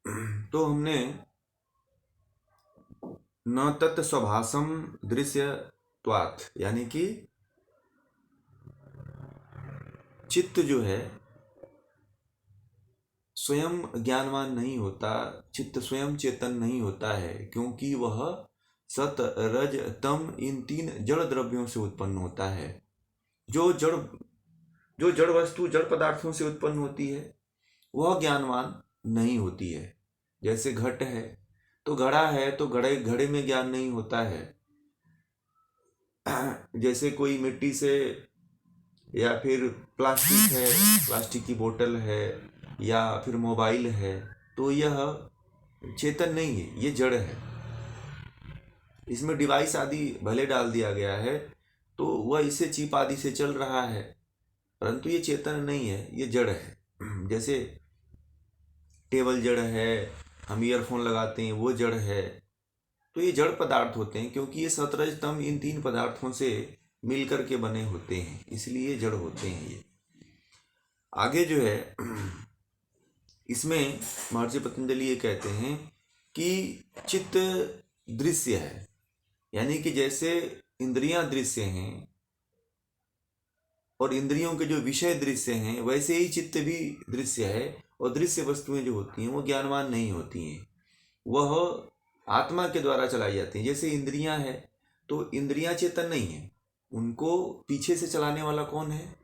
तो हमने न तत् स्वभासम दृश्यत्वात्, यानी कि चित्त जो है स्वयं ज्ञानवान नहीं होता, चित्त स्वयं चेतन नहीं होता है, क्योंकि वह सत रज तम इन तीन जड़ द्रव्यों से उत्पन्न होता है। जो जड़ जो जड़ वस्तु जड़ पदार्थों से उत्पन्न होती है वह ज्ञानवान नहीं होती है। जैसे घट है तो घड़ा है, तो घड़े घड़े में ज्ञान नहीं होता है। जैसे कोई मिट्टी से, या फिर प्लास्टिक है, प्लास्टिक की बोतल है, या फिर मोबाइल है, तो यह चेतन नहीं है, ये जड़ है। इसमें डिवाइस आदि भले डाल दिया गया है तो वह इससे चिप आदि से चल रहा है, परंतु ये चेतन नहीं है, ये जड़ है। जैसे टेबल जड़ है, हम ईयरफोन लगाते हैं वो जड़ है। तो ये जड़ पदार्थ होते हैं, क्योंकि ये सतरज तम इन तीन पदार्थों से मिलकर के बने होते हैं, इसलिए जड़ होते हैं ये। आगे जो है इसमें महर्षि पतंजलि ये कहते हैं कि चित्त दृश्य है, यानी कि जैसे इंद्रियां दृश्य हैं और इंद्रियों के जो विषय दृश्य हैं, वैसे ही चित्त भी दृश्य है। और दृश्य वस्तुएं जो होती हैं वो ज्ञानवान नहीं होती हैं, वह आत्मा के द्वारा चलाई जाती हैं। जैसे इंद्रियां हैं तो इंद्रियां चेतन नहीं है, उनको पीछे से चलाने वाला कौन है?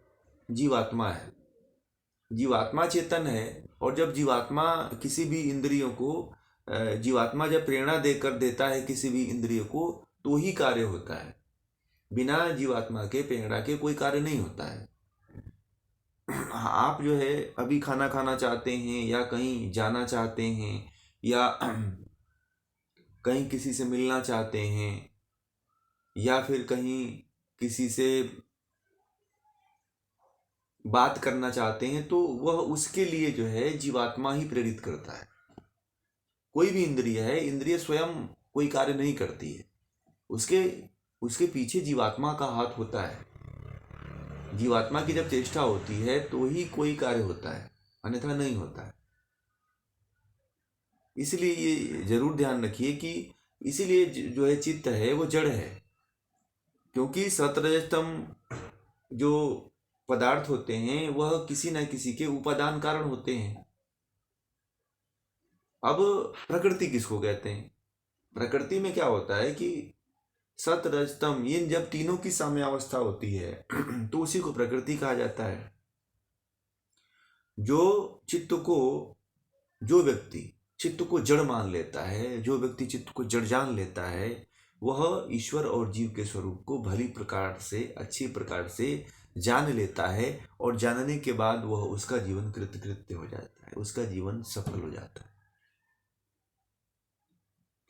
जीवात्मा है। जीवात्मा चेतन है, और जब जीवात्मा किसी भी इंद्रियों को जीवात्मा जब प्रेरणा देकर देता है किसी भी इंद्रिय को, तो ही कार्य होता है। बिना जीवात्मा के प्रेरणा के कोई कार्य नहीं होता है। आप जो है अभी खाना खाना चाहते हैं, या कहीं जाना चाहते हैं, या कहीं किसी से मिलना चाहते हैं, या फिर कहीं किसी से बात करना चाहते हैं, तो वह उसके लिए जो है जीवात्मा ही प्रेरित करता है। कोई भी इंद्रिय है, इंद्रिय स्वयं कोई कार्य नहीं करती है, उसके उसके पीछे जीवात्मा का हाथ होता है। जीवात्मा की जब चेष्टा होती है तो ही कोई कार्य होता है, अन्यथा नहीं होता है। इसलिए ये जरूर ध्यान रखिए कि इसीलिए जो है चित्त है वो जड़ है, क्योंकि सतरजतम जो पदार्थ होते हैं वह किसी न किसी के उपादान कारण होते हैं। अब प्रकृति किसको कहते हैं? प्रकृति में क्या होता है कि सत रजतम, ये जब तीनों की साम्यावस्था होती है तो उसी को प्रकृति कहा जाता है। जो चित्त को जो व्यक्ति चित्त को जड़ मान लेता है, जो व्यक्ति चित्त को जड़ जान लेता है, वह ईश्वर और जीव के स्वरूप को भली प्रकार से, अच्छी प्रकार से जान लेता है, और जानने के बाद वह उसका जीवन कृतकृत्य हो जाता है, उसका जीवन सफल हो जाता है।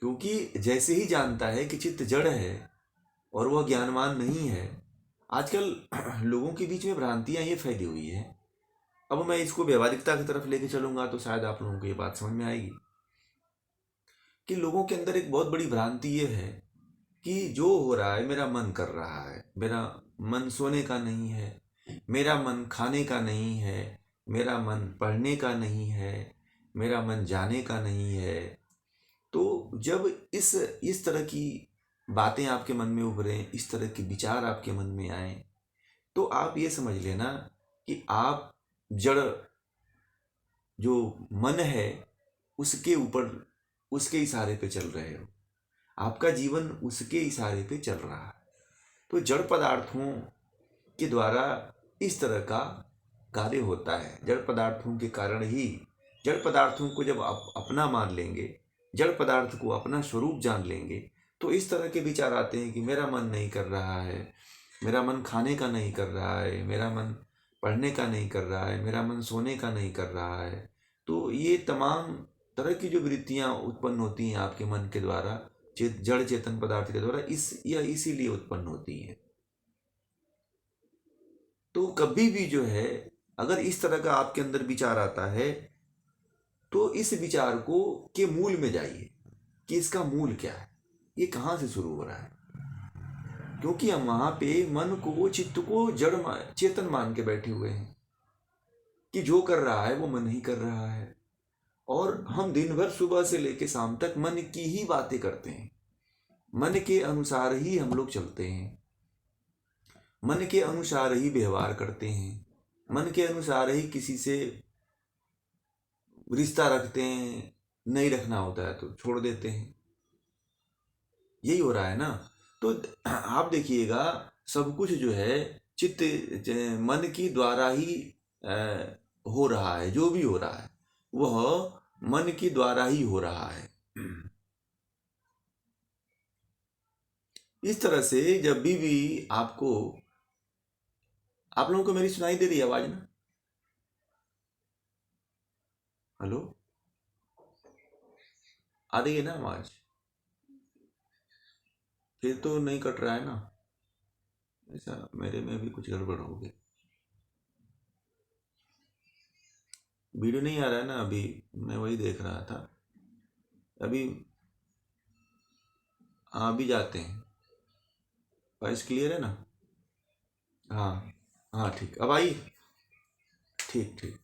क्योंकि जैसे ही जानता है कि चित्त जड़ है और वह ज्ञानवान नहीं है। आजकल लोगों के बीच में भ्रांतियां ये फैली हुई है। अब मैं इसको व्यवहारिकता की तरफ लेके चलूंगा तो शायद आप लोगों को ये बात समझ में आएगी कि लोगों के अंदर एक बहुत बड़ी भ्रांति ये है कि जो हो रहा है मेरा मन कर रहा है, मेरा मन सोने का नहीं है, मेरा मन खाने का नहीं है, मेरा मन पढ़ने का नहीं है, मेरा मन जाने का नहीं है। तो जब इस तरह की बातें आपके मन में उभरें, इस तरह के विचार आपके मन में आए, तो आप ये समझ लेना कि आप जड़ जो मन है उसके ऊपर, उसके इशारे पे चल रहे हो। आपका जीवन उसके इशारे पे चल रहा है। तो जड़ पदार्थों के द्वारा इस तरह का कार्य होता है। जड़ पदार्थों के कारण ही, जड़ पदार्थों को जब आप अपना मान लेंगे, जड़ पदार्थ को अपना स्वरूप जान लेंगे, तो इस तरह के विचार आते हैं कि मेरा मन नहीं कर रहा है, मेरा मन खाने का नहीं कर रहा है, मेरा मन पढ़ने का नहीं कर रहा है, मेरा मन सोने का नहीं कर रहा है। तो ये तमाम तरह की जो वृत्तियां उत्पन्न होती हैं आपके मन के द्वारा, जड़ चेतन पदार्थ के द्वारा, इसीलिए उत्पन्न होती हैं। तो कभी भी जो है अगर इस तरह का आपके अंदर विचार आता है, तो इस विचार को के मूल में जाइए कि इसका मूल क्या है, ये कहाँ से शुरू हो रहा है। क्योंकि हम वहां पे मन को, चित्त को जड़ चेतन मान के बैठे हुए हैं कि जो कर रहा है वो मन ही कर रहा है, और हम दिन भर सुबह से लेकर शाम तक मन की ही बातें करते हैं, मन के अनुसार ही हम लोग चलते हैं, मन के अनुसार ही व्यवहार करते हैं, मन के अनुसार ही किसी से रिश्ता रखते हैं, नहीं रखना होता है तो छोड़ देते हैं। यही हो रहा है ना। तो आप देखिएगा, सब कुछ जो है चित्त मन की द्वारा ही हो रहा है। जो भी हो रहा है वह मन की द्वारा ही हो रहा है। इस तरह से जब भी आपको, आप लोगों को मेरी सुनाई दे रही है आवाज ना? हेलो, आ रही है ना आवाज? फिर तो नहीं कट रहा है ना? ऐसा मेरे में भी कुछ गड़बड़ हो गई। वीडियो नहीं आ रहा है ना अभी? मैं वही देख रहा था अभी। हाँ, अभी जाते हैं। वॉइस क्लियर है ना? हाँ हाँ, ठीक, अब आई? ठीक ठीक।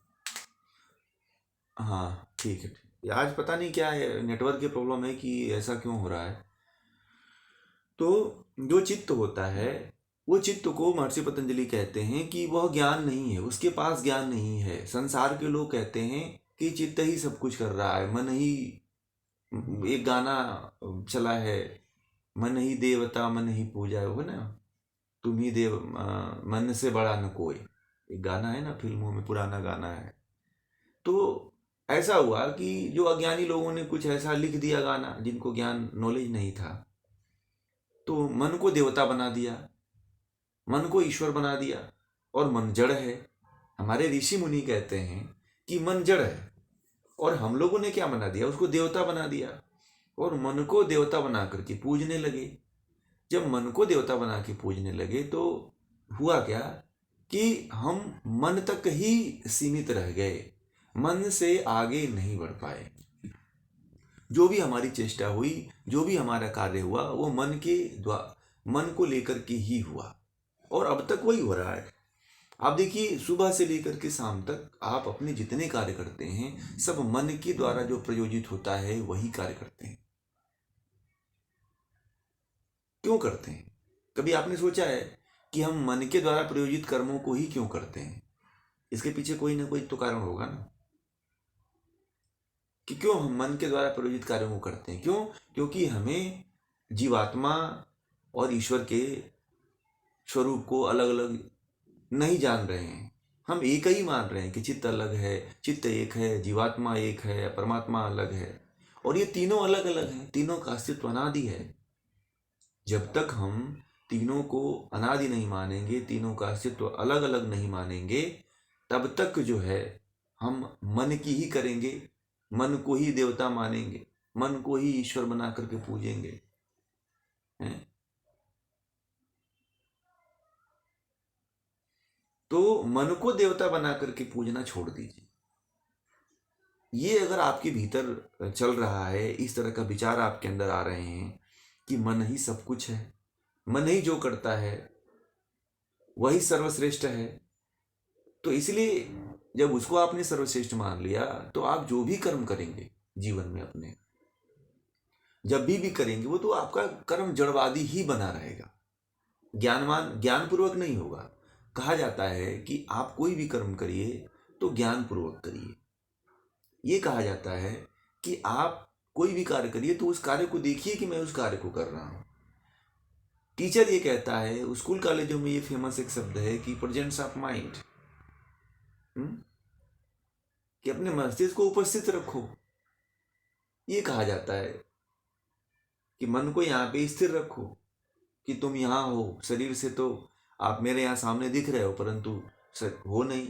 हाँ ठीक है, ठीक। आज पता नहीं क्या है, नेटवर्क की प्रॉब्लम है कि ऐसा क्यों हो रहा है। तो जो चित्त होता है, वो चित्त को महर्षि पतंजलि कहते हैं कि वह ज्ञान नहीं है, उसके पास ज्ञान नहीं है। संसार के लोग कहते हैं कि चित्त ही सब कुछ कर रहा है, मन ही, एक गाना चला है, मन ही देवता मन ही पूजा, है वो ना, तुम ही देव, मन से बड़ा न कोई, एक गाना है ना, फिल्मों में पुराना गाना है। तो ऐसा हुआ कि जो अज्ञानी लोगों ने कुछ ऐसा लिख दिया गाना, जिनको ज्ञान नॉलेज नहीं था, तो मन को देवता बना दिया, मन को ईश्वर बना दिया। और मन जड़ है। हमारे ऋषि मुनि कहते हैं कि मन जड़ है, और हम लोगों ने क्या बना दिया, उसको देवता बना दिया, और मन को देवता बना करके पूजने लगे। जब मन को देवता बना के पूजने लगे तो हुआ क्या कि हम मन तक ही सीमित रह गए, मन से आगे नहीं बढ़ पाए। जो भी हमारी चेष्टा हुई, जो भी हमारा कार्य हुआ, वो मन के द्वारा, मन को लेकर के ही हुआ, और अब तक वही हो रहा है। आप देखिए, सुबह से लेकर के शाम तक आप अपने जितने कार्य करते हैं, सब मन के द्वारा जो प्रयोजित होता है वही कार्य करते हैं। क्यों करते हैं? कभी आपने सोचा है कि हम मन के द्वारा प्रयोजित कर्मों को ही क्यों करते हैं? इसके पीछे कोई ना कोई तो कारण होगा ना, कि क्यों हम मन के द्वारा प्रयोजित कार्यों को करते हैं। क्यों? क्योंकि हमें जीवात्मा और ईश्वर के स्वरूप को अलग अलग नहीं जान रहे हैं। हम एक ही मान रहे हैं कि चित्त अलग है, चित्त एक है, जीवात्मा एक है, परमात्मा अलग है, और ये तीनों अलग अलग हैं। तीनों का अस्तित्व अनादि है। जब तक हम तीनों को अनादि नहीं मानेंगे, तीनों का अस्तित्व अलग अलग नहीं मानेंगे, तब तक जो है हम मन की ही करेंगे, मन को ही देवता मानेंगे, मन को ही ईश्वर बना करके पूजेंगे, हैं? तो मन को देवता बना करके पूजना छोड़ दीजिए। ये अगर आपके भीतर चल रहा है, इस तरह का विचार आपके अंदर आ रहे हैं कि मन ही सब कुछ है, मन ही जो करता है वही सर्वश्रेष्ठ है, तो इसलिए जब उसको आपने सर्वश्रेष्ठ मान लिया, तो आप जो भी कर्म करेंगे जीवन में अपने, जब भी करेंगे, वो तो आपका कर्म जड़वादी ही बना रहेगा, ज्ञानपूर्वक नहीं होगा। कहा जाता है कि आप कोई भी कर्म करिए तो ज्ञानपूर्वक करिए। ये कहा जाता है कि आप कोई भी कार्य करिए तो उस कार्य को देखिए कि मैं उस कार्य को कर रहा हूं। टीचर ये कहता है, स्कूल कॉलेजों में ये फेमस एक शब्द है कि प्रेजेंस ऑफ माइंड, कि अपने मस्तिष्क को उपस्थित रखो। ये कहा जाता है कि मन को यहाँ पे स्थिर रखो, कि तुम यहाँ हो, शरीर से तो आप मेरे यहाँ सामने दिख रहे हो, परंतु हो नहीं।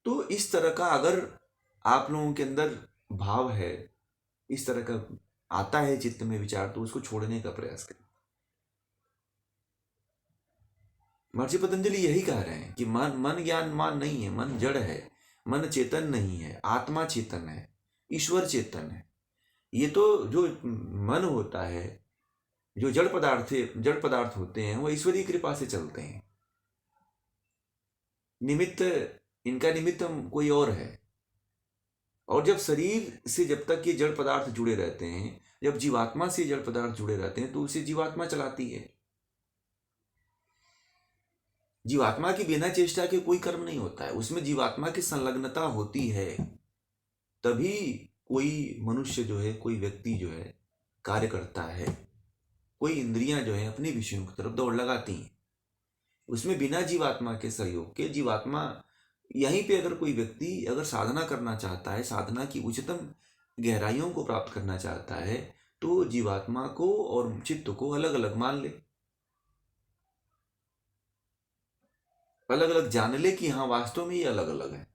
तो इस तरह का अगर आप लोगों के अंदर भाव है, इस तरह का आता है चित्त में विचार, तो उसको छोड़ने का प्रयास करें। महर्षि पतंजलि यही कह रहे हैं कि मन ज्ञानमान नहीं है, मन जड़ है, मन चेतन नहीं है, आत्मा चेतन है, ईश्वर चेतन है। ये तो जो मन होता है, जो जड़ पदार्थ होते हैं, वो ईश्वरीय कृपा से चलते हैं। निमित्त, इनका निमित्त कोई और है। और जब शरीर से जब तक ये जड़ पदार्थ जुड़े रहते हैं, जब जीवात्मा से जड़ पदार्थ जुड़े रहते हैं, तो उसे जीवात्मा चलाती है। जीवात्मा की बिना चेष्टा के कोई कर्म नहीं होता है, उसमें जीवात्मा की संलग्नता होती है, तभी कोई मनुष्य जो है, कोई व्यक्ति जो है कार्य करता है, कोई इंद्रियां जो है अपने विषयों की तरफ दौड़ लगाती हैं। उसमें बिना जीवात्मा के सहयोग के, जीवात्मा यहीं पे अगर कोई व्यक्ति अगर साधना करना चाहता है, साधना की उच्चतम गहराइयों को प्राप्त करना चाहता है, तो जीवात्मा को और चित्त को अलग अलग मान ले, अलग अलग जान ले कि हाँ वास्तव में ये अलग अलग है।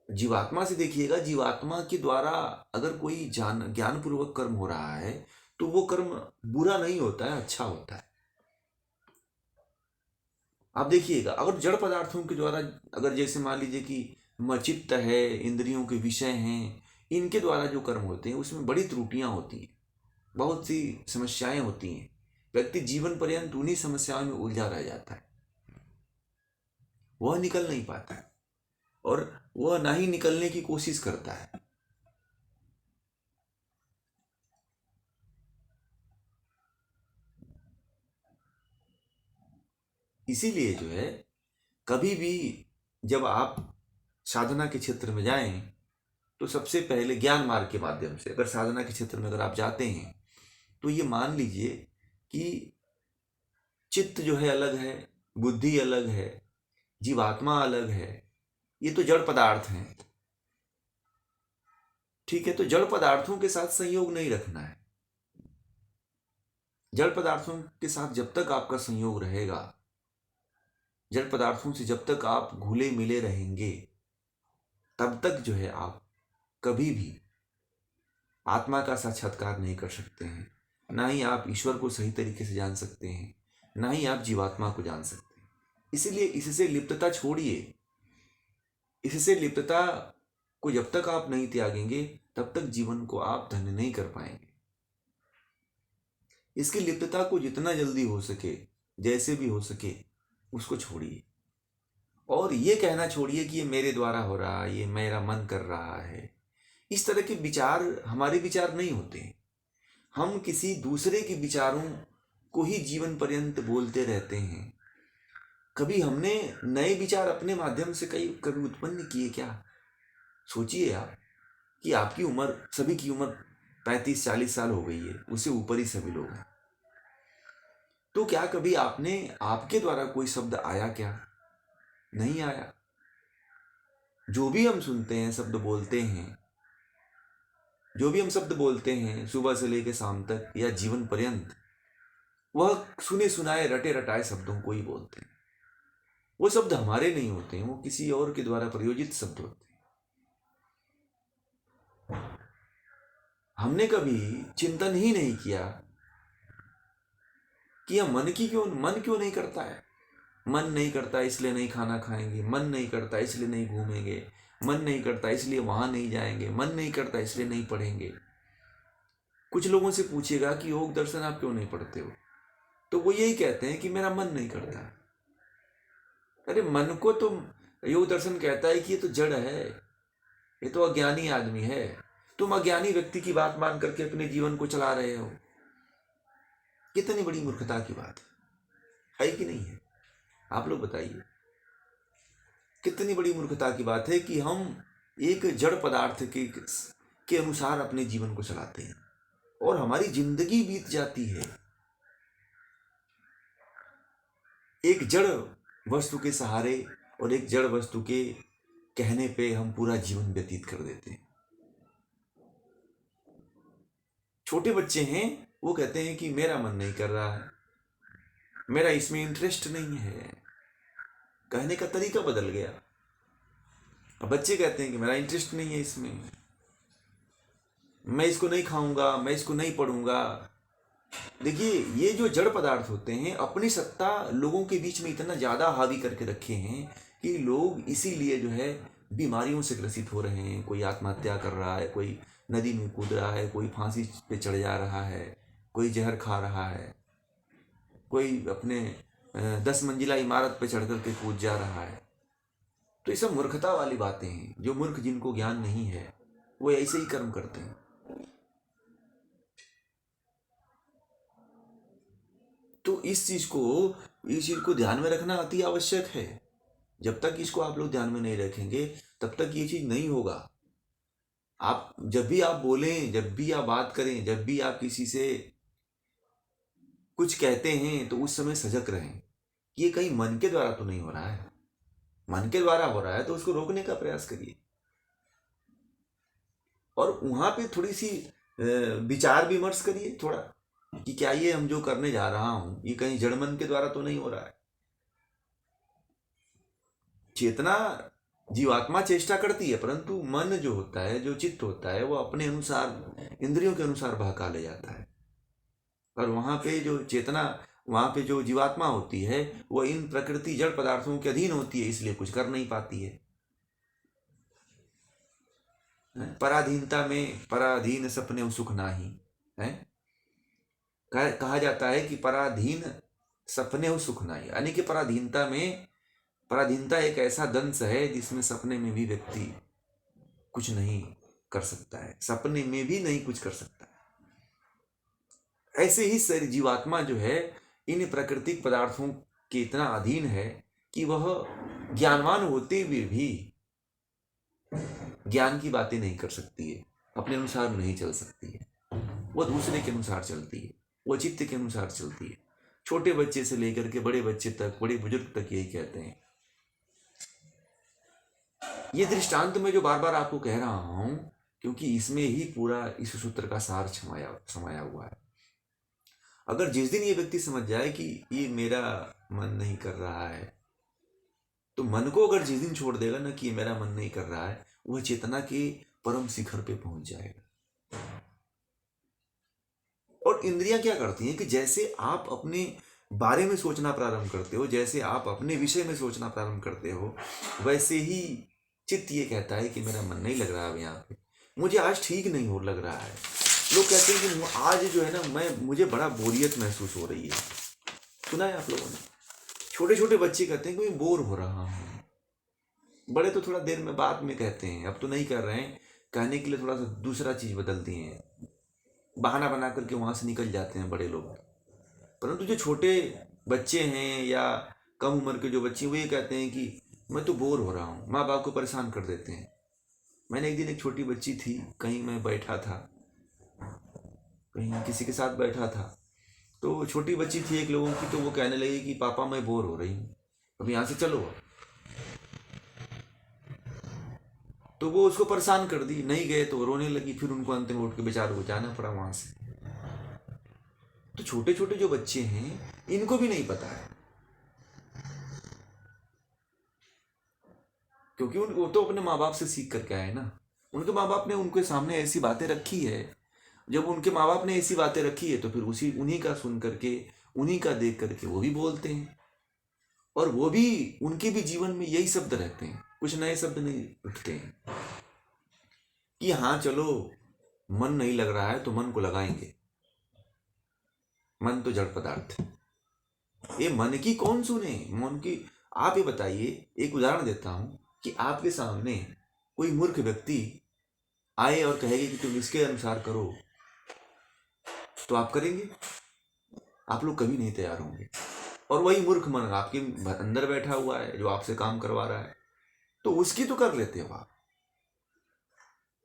जीवात्मा से देखिएगा, जीवात्मा के द्वारा अगर कोई ज्ञान पूर्वक कर्म हो रहा है, तो वो कर्म बुरा नहीं होता है, अच्छा होता है। आप देखिएगा, अगर जड़ पदार्थों के द्वारा, अगर जैसे मान लीजिए कि चित्त है, इंद्रियों के विषय हैं, इनके द्वारा जो कर्म होते हैं उसमें बड़ी त्रुटियां होती हैं, बहुत सी समस्याएं होती हैं। व्यक्ति जीवन पर्यंत उन्हीं समस्याओं में उलझा रह जाता है, वह निकल नहीं पाता है, और वह ना ही निकलने की कोशिश करता है। इसीलिए जो है, कभी भी जब आप साधना के क्षेत्र में जाएं, तो सबसे पहले ज्ञान मार्ग के माध्यम से अगर साधना के क्षेत्र में अगर आप जाते हैं, तो ये मान लीजिए कि चित्त जो है अलग है, बुद्धि अलग है, जीवात्मा अलग है, ये तो जड़ पदार्थ हैं। ठीक है, तो जड़ पदार्थों के साथ संयोग नहीं रखना है। जड़ पदार्थों के साथ जब तक आपका संयोग रहेगा, जड़ पदार्थों से जब तक आप घुले मिले रहेंगे, तब तक जो है आप कभी भी आत्मा का साक्षात्कार नहीं कर सकते हैं। ना ही आप ईश्वर को सही तरीके से जान सकते हैं, ना ही आप जीवात्मा को जान सकते हैं। इसलिए इससे लिप्तता छोड़िए। इससे लिप्तता को जब तक आप नहीं त्यागेंगे, तब तक जीवन को आप धन्य नहीं कर पाएंगे। इसकी लिप्तता को जितना जल्दी हो सके, जैसे भी हो सके, उसको छोड़िए। और ये कहना छोड़िए कि ये मेरे द्वारा हो रहा है, ये मेरा मन कर रहा है। इस तरह के विचार हमारे विचार नहीं होते हैं। हम किसी दूसरे के विचारों को ही जीवन पर्यंत बोलते रहते हैं। कभी हमने नए विचार अपने माध्यम से कभी उत्पन्न किए क्या? सोचिए आप कि आपकी उम्र, सभी की उम्र 35-40 साल हो गई है, उससे ऊपर ही सभी लोग हैं। तो क्या कभी आपके द्वारा कोई शब्द आया क्या? नहीं आया। जो भी हम सुनते हैं, शब्द बोलते हैं, जो भी हम शब्द बोलते हैं सुबह से लेकर शाम तक या जीवन पर्यंत, वह सुने सुनाए रटे रटाए शब्दों को ही बोलते हैं। वो शब्द हमारे नहीं होते हैं, वो किसी और के द्वारा प्रयोजित शब्द होते हैं। हमने कभी चिंतन ही नहीं किया कि यह मन क्यों नहीं करता है। मन नहीं करता इसलिए नहीं खाना खाएंगे, मन नहीं करता इसलिए नहीं घूमेंगे, मन नहीं करता इसलिए वहां नहीं जाएंगे, मन नहीं करता इसलिए नहीं पढ़ेंगे। कुछ लोगों से पूछेगा कि योग दर्शन आप क्यों नहीं पढ़ते हो, तो वो यही कहते हैं कि मेरा मन नहीं करता। अरे मन को तो योग दर्शन कहता है कि ये तो जड़ है, ये तो अज्ञानी आदमी है। तुम अज्ञानी व्यक्ति की बात मान करके अपने जीवन को चला रहे हो। कितनी बड़ी मूर्खता की बात है कि नहीं है? आप लोग बताइए, कितनी बड़ी मूर्खता की बात है कि हम एक जड़ पदार्थ के अनुसार अपने जीवन को चलाते हैं और हमारी जिंदगी बीत जाती है एक जड़ वस्तु के सहारे, और एक जड़ वस्तु के कहने पे हम पूरा जीवन व्यतीत कर देते हैं। छोटे बच्चे हैं, वो कहते हैं कि मेरा मन नहीं कर रहा है, मेरा इसमें इंटरेस्ट नहीं है। कहने का तरीका बदल गया। अब बच्चे कहते हैं कि मेरा इंटरेस्ट नहीं है इसमें, मैं इसको नहीं खाऊंगा, मैं इसको नहीं पढ़ूंगा। देखिए, ये जो जड़ पदार्थ होते हैं अपनी सत्ता लोगों के बीच में इतना ज़्यादा हावी करके रखे हैं कि लोग इसीलिए जो है बीमारियों से ग्रसित हो रहे हैं। कोई आत्महत्या कर रहा है, कोई नदी में कूद रहा है, कोई फांसी पे चढ़ जा रहा है, कोई जहर खा रहा है, कोई अपने 10 मंजिला इमारत पर चढ़ करके कूद जा रहा है। तो ये सब मूर्खता वाली बातें हैं। जो मूर्ख, जिनको ज्ञान नहीं है, वो ऐसे ही कर्म करते हैं। तो इस चीज को ध्यान में रखना अति आवश्यक है। जब तक इसको आप लोग ध्यान में नहीं रखेंगे, तब तक ये चीज नहीं होगा। आप जब भी आप बोलें, जब भी आप बात करें, जब भी आप किसी से कुछ कहते हैं, तो उस समय सजग रहें कि ये कहीं मन के द्वारा तो नहीं हो रहा है। मन के द्वारा हो रहा है तो उसको रोकने का प्रयास करिए। और वहां पे थोड़ी सी विचार विमर्श करिए थोड़ा, कि क्या ये हम जो करने जा रहा हूं, ये कहीं जड़ मन के द्वारा तो नहीं हो रहा है। चेतना, जीवात्मा चेष्टा करती है, परंतु मन जो होता है, जो चित्त होता है, वो अपने अनुसार, इंद्रियों के अनुसार बहका ले जाता है। और वहां पे जो चेतना, वहां पे जो जीवात्मा होती है, वो इन प्रकृति जड़ पदार्थों के अधीन होती है, इसलिए कुछ कर नहीं पाती है। पराधीनता में पराधीन सपने सुख नाही है। कहा जाता है कि पराधीन सपने सुख नाही, यानी कि पराधीनता में, पराधीनता एक ऐसा दंश है जिसमें सपने में भी व्यक्ति कुछ नहीं कर सकता है, सपने में भी नहीं कुछ कर सकता है। ऐसे ही शरीर, जीवात्मा जो है, इन प्राकृतिक पदार्थों के इतना अधीन है कि वह ज्ञानवान होते हुए भी ज्ञान की बातें नहीं कर सकती है, अपने अनुसार नहीं चल सकती है। वो दूसरे के अनुसार चलती है, वो चित्त के अनुसार चलती है। छोटे बच्चे से लेकर के बड़े बच्चे तक, बड़े बुजुर्ग तक यही कहते हैं। ये दृष्टांत मैं जो बार बार आपको कह रहा हूं, क्योंकि इसमें ही पूरा इस सूत्र का सार समाया हुआ है। अगर जिस दिन ये व्यक्ति समझ जाए कि ये मेरा मन नहीं कर रहा है, तो मन को अगर जिस दिन छोड़ देगा ना कि ये मेरा मन नहीं कर रहा है, वह चेतना के परम शिखर पे पहुंच जाएगा। और इंद्रियां क्या करती हैं कि जैसे आप अपने बारे में सोचना प्रारंभ करते हो, जैसे आप अपने विषय में सोचना प्रारंभ करते हो, वैसे ही चित्त ये कहता है कि मेरा मन नहीं लग रहा है यहाँ पे, मुझे आज ठीक नहीं हो लग रहा है। लोग कहते हैं कि आज जो है ना, मुझे बड़ा बोरियत महसूस हो रही है। सुना है आप लोगों ने? छोटे छोटे बच्चे कहते हैं कि मैं बोर हो रहा हूँ। बड़े तो थोड़ा देर में बाद में कहते हैं, अब तो नहीं कर रहे हैं, कहने के लिए थोड़ा सा दूसरा चीज बदल दिए हैं, बहाना बना करके वहां से निकल जाते हैं बड़े लोग। परंतु जो छोटे बच्चे हैं या कम उम्र के जो बच्चे, वो ये कहते हैं कि मैं तो बोर हो रहा हूँ, माँ बाप को परेशान कर देते हैं। मैंने एक दिन एक छोटी बच्ची थी, कहीं मैं बैठा था, कहीं किसी के साथ बैठा था, तो छोटी बच्ची थी एक लोगों की, तो वो कहने लगी कि पापा मैं बोर हो रही हूँ, अब यहाँ से चलो। तो वो उसको परेशान कर दी, नहीं गए तो रोने लगी, फिर उनको अंतिम उठ के बेचारों को जाना पड़ा वहां से। तो छोटे छोटे जो बच्चे हैं, इनको भी नहीं पता है, क्योंकि वो तो अपने माँ बाप से सीख करके आए ना। उनके माँ बाप ने उनके सामने ऐसी बातें रखी है। जब उनके माँ बाप ने ऐसी बातें रखी है, तो फिर उन्हीं का सुन करके, उन्हीं का देख करके वो भी बोलते हैं। और वो भी, उनके भी जीवन में यही शब्द रहते हैं, कुछ नए शब्द नहीं उठते हैं कि हाँ चलो मन नहीं लग रहा है तो मन को लगाएंगे। मन तो जड़ पदार्थ है, ये मन की कौन सुने, मन की। आप ये बताइए, एक उदाहरण देता हूं कि आपके सामने कोई मूर्ख व्यक्ति आए और कहेगा कि तुम इसके अनुसार करो, तो आप करेंगे? आप लोग कभी नहीं तैयार होंगे। और वही मूर्ख मन आपके अंदर बैठा हुआ है, जो आपसे काम करवा रहा है, तो उसकी तो कर लेते हो आप,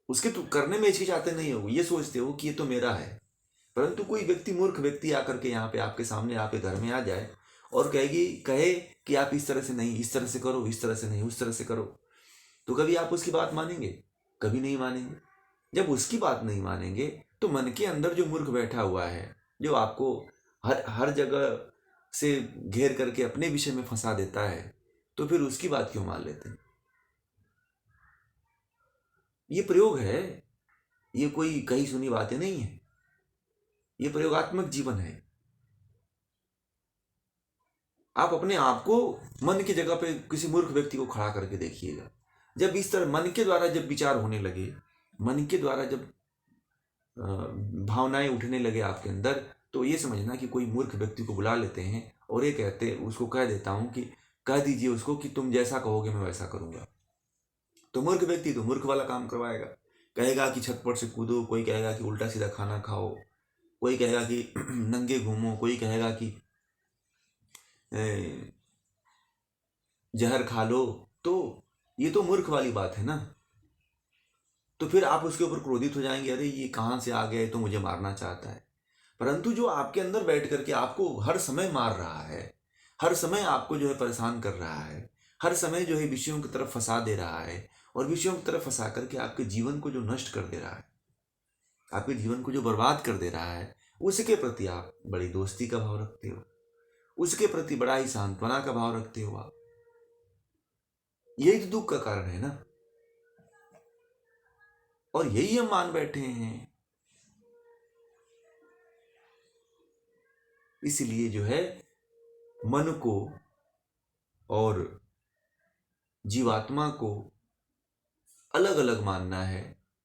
उसके तो करने में हिचकिचाते नहीं हो, ये सोचते हो कि ये तो मेरा है। परंतु कोई व्यक्ति, मूर्ख व्यक्ति आकर के यहाँ पे आपके सामने, आपके घर में आ जाए और कहे कि आप इस तरह से नहीं, इस तरह से करो, इस तरह से नहीं, उस तरह से करो, तो कभी आप उसकी बात मानेंगे? कभी नहीं मानेंगे। जब उसकी बात नहीं मानेंगे, तो मन के अंदर जो मूर्ख बैठा हुआ है, जो आपको हर हर जगह से घेर करके अपने विषय में फंसा देता है, तो फिर उसकी बात क्यों मान लेते हैं? ये प्रयोग है, ये कोई कही सुनी बातें नहीं है, ये प्रयोगात्मक जीवन है। आप अपने आप को मन की जगह पे किसी मूर्ख व्यक्ति को खड़ा करके देखिएगा। जब इस तरह मन के द्वारा जब विचार होने लगे, मन के द्वारा जब भावनाएं उठने लगे आपके अंदर, तो ये समझना कि कोई मूर्ख व्यक्ति को बुला लेते हैं और ये कहते उसको कह देता हूँ कि कह दीजिए उसको कि तुम जैसा कहोगे मैं वैसा करूँगा। तो मूर्ख व्यक्ति तो मूर्ख वाला काम करवाएगा, कहेगा कि छत पर से कूदो, कोई कहेगा कि उल्टा सीधा खाना खाओ, कोई कहेगा कि नंगे घूमो, कोई कहेगा कि ए, जहर खा लो। तो ये तो मूर्ख वाली बात है ना। तो फिर आप उसके ऊपर क्रोधित हो जाएंगे, अरे ये कहाँ से आ गया, ये तो मुझे मारना चाहता है। परंतु जो आपके अंदर बैठ करके आपको हर समय मार रहा है, हर समय आपको जो है परेशान कर रहा है, हर समय जो है विषयों की तरफ फंसा दे रहा है, और विषयों की तरफ फंसा करके आपके जीवन को जो नष्ट कर दे रहा है, आपके जीवन को जो बर्बाद कर दे रहा है, उसके प्रति आप बड़ी दोस्ती का भाव रखते हो, उसके प्रति बड़ा ही सांत्वना का भाव रखते हो आप। यही तो दुख का कारण है ना, और यही हम मान बैठे हैं। इसलिए जो है मन को और जीवात्मा को अलग अलग मानना है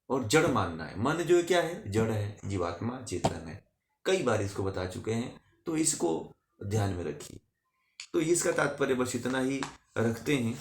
और जड़ मानना है। मन जो है क्या है, जड़ है, जीवात्मा चेतन है। कई बार इसको बता चुके हैं, तो इसको ध्यान में रखिए। तो इसका तात्पर्य बस इतना ही रखते हैं